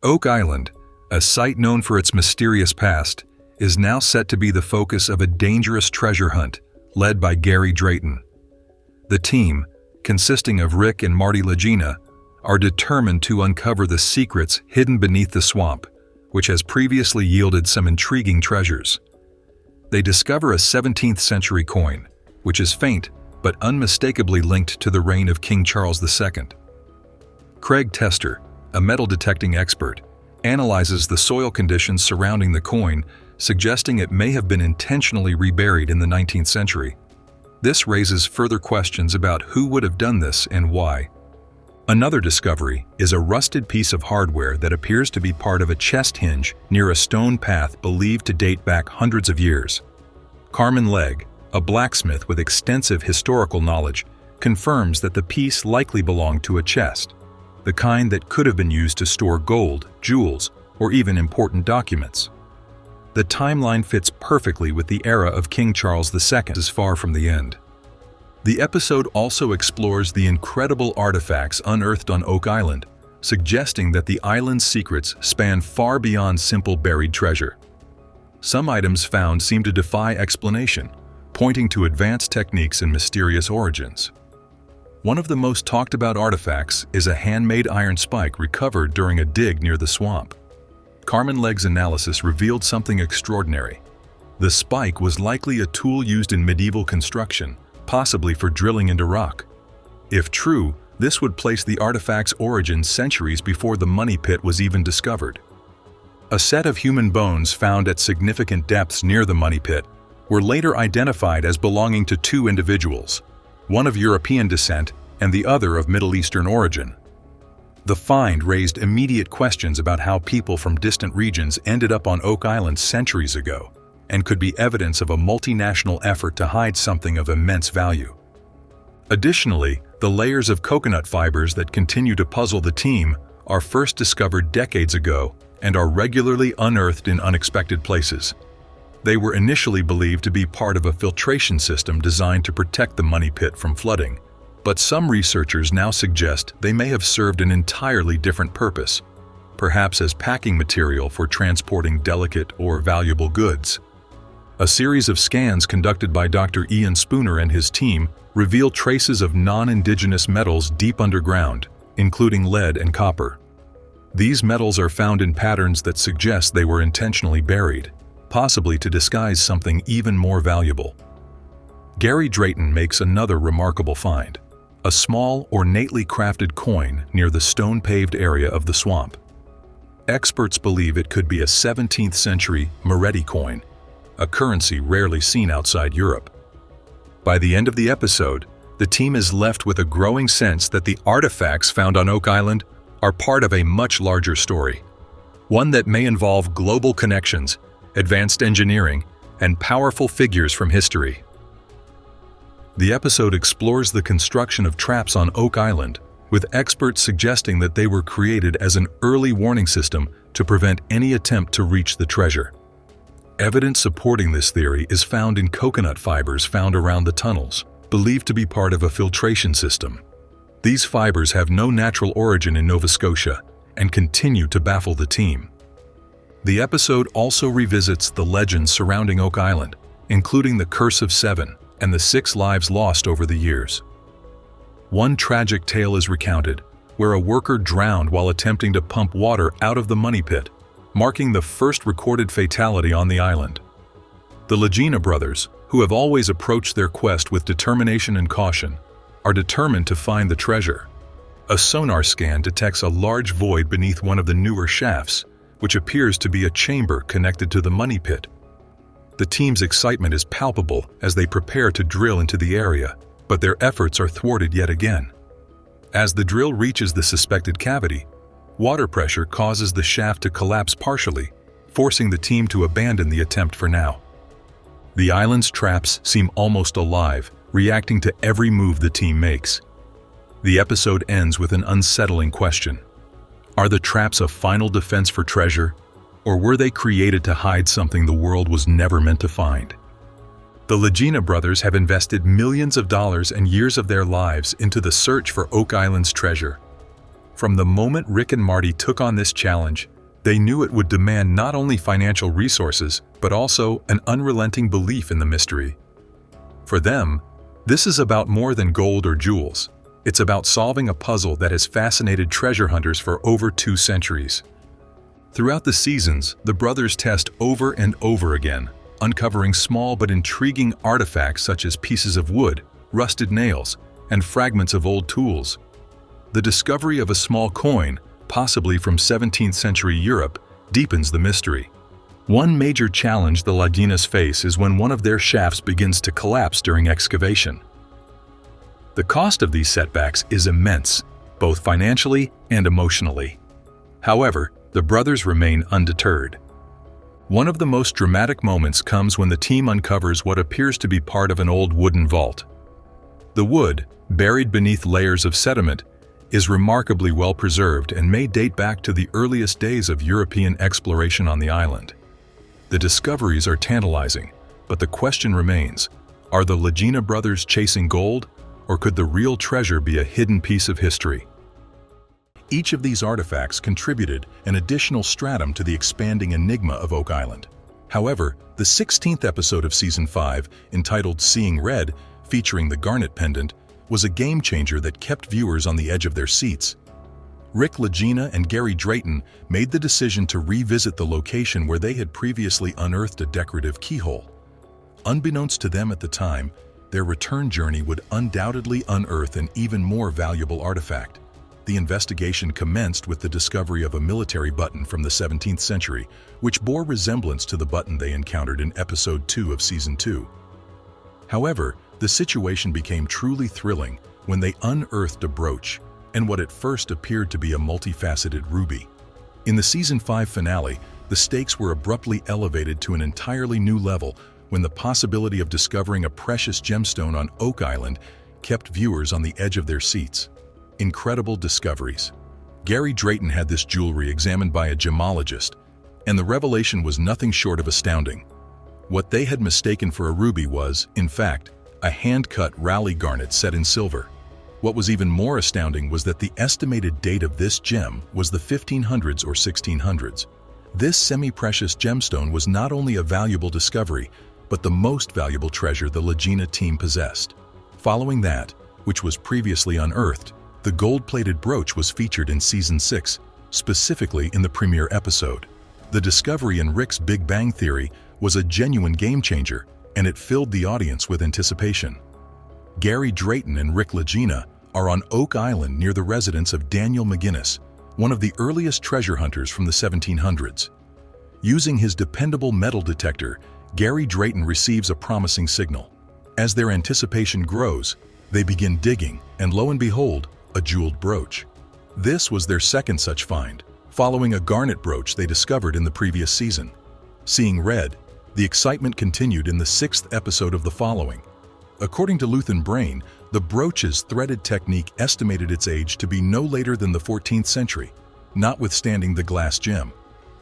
Oak Island, a site known for its mysterious past, is now set to be the focus of a dangerous treasure hunt led by Gary Drayton. The team, consisting of Rick and Marty Lagena, are determined to uncover the secrets hidden beneath the swamp, which has previously yielded some intriguing treasures. They discover a 17th century coin, which is faint but unmistakably linked to the reign of King Charles II. Craig Tester, a metal detecting expert, analyzes the soil conditions surrounding the coin, suggesting it may have been intentionally reburied in the 19th century. This raises further questions about who would have done this and why. Another discovery is a rusted piece of hardware that appears to be part of a chest hinge near a stone path believed to date back hundreds of years. Carmen Legg, a blacksmith with extensive historical knowledge, confirms that the piece likely belonged to a chest, the kind that could have been used to store gold, jewels, or even important documents. The timeline fits perfectly with the era of King Charles II, is far from the end. The episode also explores the incredible artifacts unearthed on Oak Island, suggesting that the island's secrets span far beyond simple buried treasure. Some items found seem to defy explanation, pointing to advanced techniques and mysterious origins. One of the most talked about artifacts is a handmade iron spike recovered during a dig near the swamp. Carmen Legg's analysis revealed something extraordinary. The spike was likely a tool used in medieval construction, possibly for drilling into rock. If true, this would place the artifact's origin centuries before the money pit was even discovered. A set of human bones found at significant depths near the money pit were later identified as belonging to two individuals, one of European descent and the other of Middle Eastern origin. The find raised immediate questions about how people from distant regions ended up on Oak Island centuries ago, and could be evidence of a multinational effort to hide something of immense value. Additionally, the layers of coconut fibers that continue to puzzle the team are first discovered decades ago and are regularly unearthed in unexpected places. They were initially believed to be part of a filtration system designed to protect the money pit from flooding, but some researchers now suggest they may have served an entirely different purpose, perhaps as packing material for transporting delicate or valuable goods. A series of scans conducted by Dr. Ian Spooner and his team reveal traces of non-indigenous metals deep underground, including lead and copper. These metals are found in patterns that suggest they were intentionally buried, possibly to disguise something even more valuable. Gary Drayton makes another remarkable find: a small, ornately crafted coin near the stone-paved area of the swamp. Experts believe it could be a 17th century Moretti coin, a currency rarely seen outside Europe. By the end of the episode, the team is left with a growing sense that the artifacts found on Oak Island are part of a much larger story, one that may involve global connections, advanced engineering, and powerful figures from history. The episode explores the construction of traps on Oak Island, with experts suggesting that they were created as an early warning system to prevent any attempt to reach the treasure. Evidence supporting this theory is found in coconut fibers found around the tunnels, believed to be part of a filtration system. These fibers have no natural origin in Nova Scotia and continue to baffle the team. The episode also revisits the legends surrounding Oak Island, including the Curse of Seven and the 6 lives lost over the years. One tragic tale is recounted, where a worker drowned while attempting to pump water out of the money pit, marking the first recorded fatality on the island. The Lagena brothers, who have always approached their quest with determination and caution, are determined to find the treasure. A sonar scan detects a large void beneath one of the newer shafts, which appears to be a chamber connected to the money pit. The team's excitement is palpable as they prepare to drill into the area, but their efforts are thwarted yet again. As the drill reaches the suspected cavity, water pressure causes the shaft to collapse partially, forcing the team to abandon the attempt for now. The island's traps seem almost alive, reacting to every move the team makes. The episode ends with an unsettling question. Are the traps a final defense for treasure, or were they created to hide something the world was never meant to find? The Lagena brothers have invested millions of dollars and years of their lives into the search for Oak Island's treasure. From the moment Rick and Marty took on this challenge, They knew it would demand not only financial resources, but also an unrelenting belief in the mystery. For them, this is about more than gold or jewels. It's about solving a puzzle that has fascinated treasure hunters for over 2 centuries. Throughout the seasons, the brothers test over and over again, uncovering small but intriguing artifacts such as pieces of wood, rusted nails, and fragments of old tools. The discovery of a small coin, possibly from 17th century Europe, deepens the mystery. One major challenge the Lagenas face is when one of their shafts begins to collapse during excavation. The cost of these setbacks is immense, both financially and emotionally. However, the brothers remain undeterred. One of the most dramatic moments comes when the team uncovers what appears to be part of an old wooden vault. The wood, buried beneath layers of sediment, is remarkably well preserved and may date back to the earliest days of European exploration on the island. The discoveries are tantalizing, but the question remains, are the Lagena brothers chasing gold, or could the real treasure be a hidden piece of history? Each of these artifacts contributed an additional stratum to the expanding enigma of Oak Island. However, the 16th episode of Season 5, entitled Seeing Red, featuring the Garnet Pendant, was a game-changer that kept viewers on the edge of their seats. Rick Lagena and Gary Drayton made the decision to revisit the location where they had previously unearthed a decorative keyhole. Unbeknownst to them at the time, their return journey would undoubtedly unearth an even more valuable artifact. The investigation commenced with the discovery of a military button from the 17th century, which bore resemblance to the button they encountered in Episode 2 of Season 2. However, the situation became truly thrilling when they unearthed a brooch and what at first appeared to be a multifaceted ruby. In the Season 5 finale, the stakes were abruptly elevated to an entirely new level when the possibility of discovering a precious gemstone on Oak Island kept viewers on the edge of their seats. Incredible discoveries. Gary Drayton had this jewelry examined by a gemologist, and the revelation was nothing short of astounding. What they had mistaken for a ruby was, in fact, a hand-cut rally garnet set in silver. What was even more astounding was that the estimated date of this gem was the 1500s or 1600s. This semi-precious gemstone was not only a valuable discovery, but the most valuable treasure the Lagena team possessed. Following that, which was previously unearthed, the gold-plated brooch was featured in Season 6, specifically in the premiere episode. The discovery in Rick's Big Bang Theory was a genuine game-changer, and it filled the audience with anticipation. Gary Drayton and Rick Lagena are on Oak Island near the residence of Daniel McGinnis, one of the earliest treasure hunters from the 1700s. Using his dependable metal detector, Gary Drayton receives a promising signal. As their anticipation grows, they begin digging, and lo and behold, a jeweled brooch. This was their second such find, following a garnet brooch they discovered in the previous season. Seeing Red, the excitement continued in the 6th episode of the following. According to Luth and Brain, the brooch's threaded technique estimated its age to be no later than the 14th century, notwithstanding the glass gem.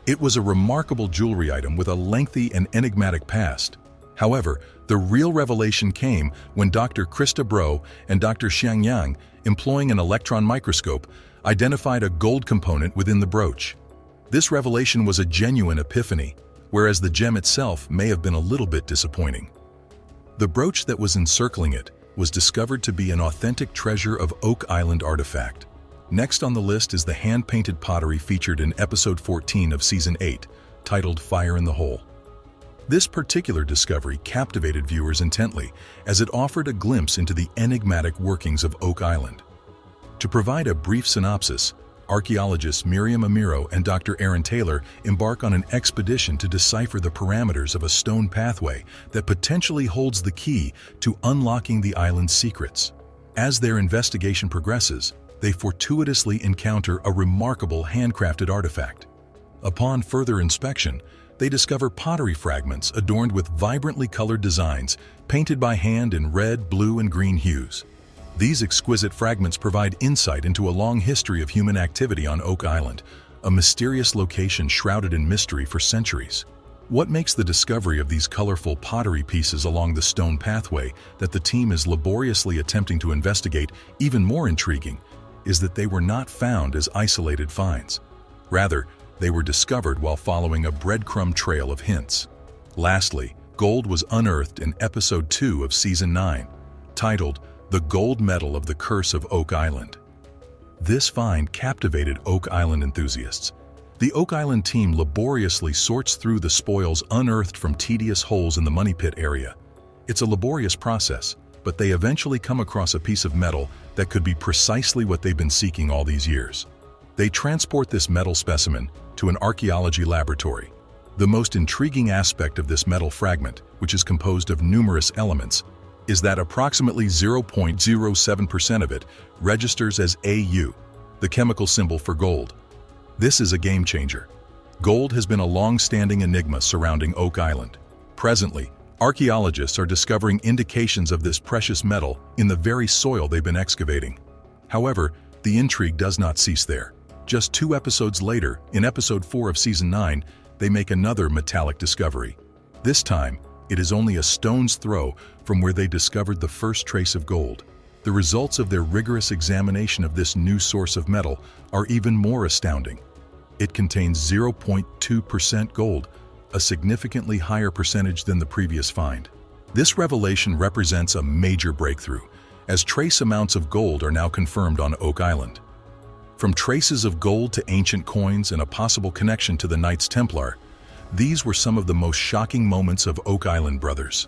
It was a remarkable jewelry item with a lengthy and enigmatic past. However, the real revelation came when Dr. Krista Bro and Dr. Xiang Yang, employing an electron microscope, identified a gold component within the brooch. This revelation was a genuine epiphany, whereas the gem itself may have been a little bit disappointing. The brooch that was encircling it was discovered to be an authentic treasure of Oak Island artifact. Next on the list is the hand-painted pottery featured in Episode 14 of Season 8, titled Fire in the Hole. This particular discovery captivated viewers intently, as it offered a glimpse into the enigmatic workings of Oak Island. To provide a brief synopsis, archaeologists Miriam Amiro and Dr. Aaron Taylor embark on an expedition to decipher the parameters of a stone pathway that potentially holds the key to unlocking the island's secrets. As their investigation progresses, they fortuitously encounter a remarkable handcrafted artifact. Upon further inspection, they discover pottery fragments adorned with vibrantly colored designs, painted by hand in red, blue, and green hues. These exquisite fragments provide insight into a long history of human activity on Oak Island, a mysterious location shrouded in mystery for centuries. What makes the discovery of these colorful pottery pieces along the stone pathway that the team is laboriously attempting to investigate even more intriguing is that they were not found as isolated finds. Rather, They were discovered while following a breadcrumb trail of hints. Lastly, gold was unearthed in Episode 2 of Season 9, titled The Gold Medal of the Curse of Oak Island. This find captivated Oak Island enthusiasts. The Oak Island team laboriously sorts through the spoils unearthed from tedious holes in the money pit area. It's a laborious process, but they eventually come across a piece of metal that could be precisely what they've been seeking all these years. They transport this metal specimen to an archaeology laboratory. The most intriguing aspect of this metal fragment, which is composed of numerous elements, is that approximately 0.07% of it registers as Au, the chemical symbol for gold. This is a game changer. Gold has been a long-standing enigma surrounding Oak Island. Presently, archaeologists are discovering indications of this precious metal in the very soil they've been excavating. However, the intrigue does not cease there. Just 2 episodes later, in Episode 4 of Season 9, they make another metallic discovery. This time, it is only a stone's throw from where they discovered the first trace of gold. The results of their rigorous examination of this new source of metal are even more astounding. It contains 0.2% gold, a significantly higher percentage than the previous find. This revelation represents a major breakthrough, as trace amounts of gold are now confirmed on Oak Island. From traces of gold to ancient coins and a possible connection to the Knights Templar, these were some of the most shocking moments of Oak Island brothers.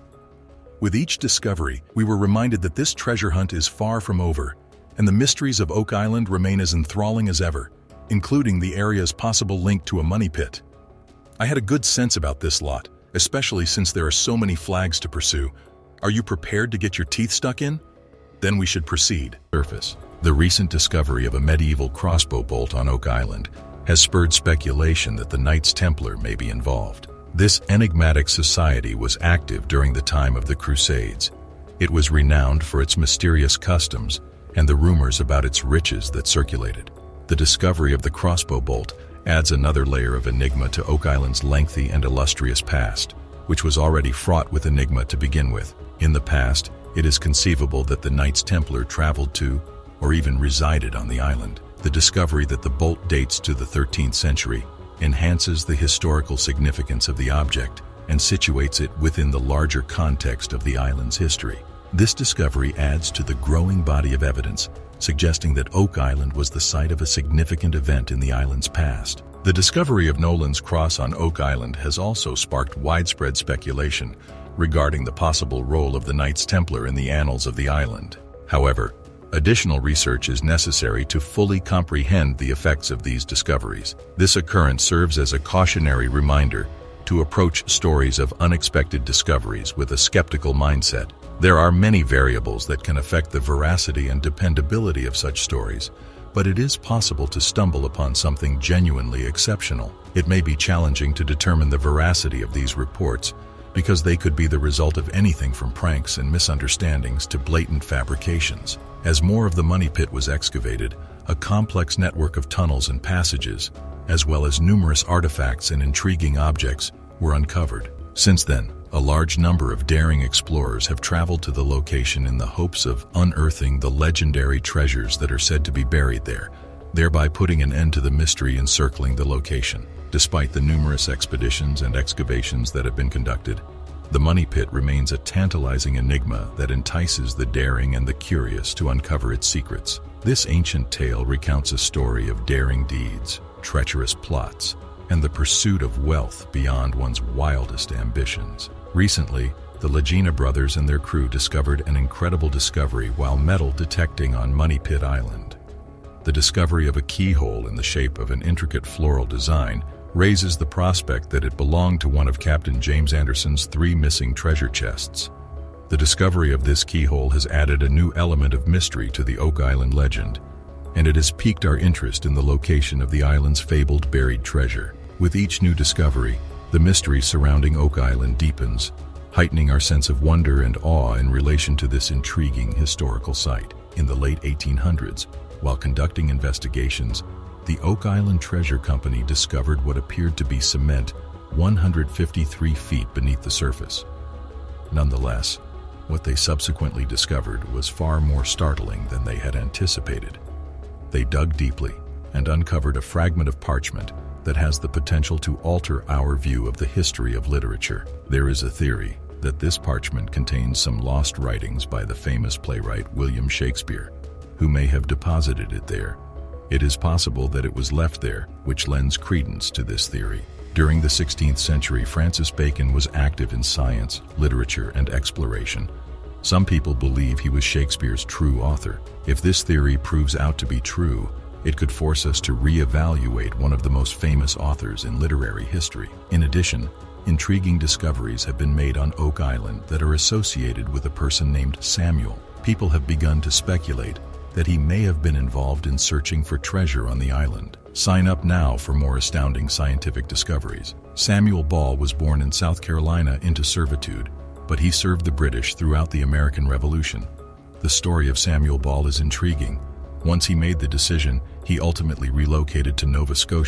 With each discovery, we were reminded that this treasure hunt is far from over, and the mysteries of Oak Island remain as enthralling as ever, including the area's possible link to a money pit. I had a good sense about this lot, especially since there are so many flags to pursue. Are you prepared to get your teeth stuck in? Then we should proceed. Surface. The recent discovery of a medieval crossbow bolt on Oak Island has spurred speculation that the Knights Templar may be involved. This enigmatic society was active during the time of the Crusades. It was renowned for its mysterious customs and the rumors about its riches that circulated. The discovery of the crossbow bolt adds another layer of enigma to Oak Island's lengthy and illustrious past, which was already fraught with enigma to begin with. In the past, it is conceivable that the Knights Templar traveled to or even resided on the island. The discovery that the bolt dates to the 13th century enhances the historical significance of the object and situates it within the larger context of the island's history. This discovery adds to the growing body of evidence, suggesting that Oak Island was the site of a significant event in the island's past. The discovery of Nolan's Cross on Oak Island has also sparked widespread speculation regarding the possible role of the Knights Templar in the annals of the island. However, additional research is necessary to fully comprehend the effects of these discoveries. This occurrence serves as a cautionary reminder to approach stories of unexpected discoveries with a skeptical mindset. There are many variables that can affect the veracity and dependability of such stories, but it is possible to stumble upon something genuinely exceptional. It may be challenging to determine the veracity of these reports because they could be the result of anything from pranks and misunderstandings to blatant fabrications. As more of the money pit was excavated, a complex network of tunnels and passages, as well as numerous artifacts and intriguing objects, were uncovered. Since then, a large number of daring explorers have traveled to the location in the hopes of unearthing the legendary treasures that are said to be buried there, thereby putting an end to the mystery encircling the location. Despite the numerous expeditions and excavations that have been conducted, the money pit remains a tantalizing enigma that entices the daring and the curious to uncover its secrets. This ancient tale recounts a story of daring deeds, treacherous plots, and the pursuit of wealth beyond one's wildest ambitions. Recently, the Lagena brothers and their crew discovered an incredible discovery while metal detecting on Money Pit Island. The discovery of a keyhole in the shape of an intricate floral design raises the prospect that it belonged to one of Captain James Anderson's 3 missing treasure chests. The discovery of this keyhole has added a new element of mystery to the Oak Island legend, and it has piqued our interest in the location of the island's fabled buried treasure. With each new discovery, the mystery surrounding Oak Island deepens, heightening our sense of wonder and awe in relation to this intriguing historical site. In the late 1800s, while conducting investigations, the Oak Island Treasure Company discovered what appeared to be cement 153 feet beneath the surface. Nonetheless, what they subsequently discovered was far more startling than they had anticipated. They dug deeply and uncovered a fragment of parchment that has the potential to alter our view of the history of literature. There is a theory that this parchment contains some lost writings by the famous playwright William Shakespeare, who may have deposited it there. It is possible that it was left there, which lends credence to this theory. During the 16th century, Francis Bacon was active in science, literature, and exploration. Some people believe he was Shakespeare's true author. If this theory proves out to be true, it could force us to reevaluate one of the most famous authors in literary history. In addition, intriguing discoveries have been made on Oak Island that are associated with a person named Samuel. People have begun to speculate that he may have been involved in searching for treasure on the island. Sign up now for more astounding scientific discoveries. Samuel Ball was born in South Carolina into servitude, but he served the British throughout the American Revolution. The story of Samuel Ball is intriguing. Once he made the decision, he ultimately relocated to Nova Scotia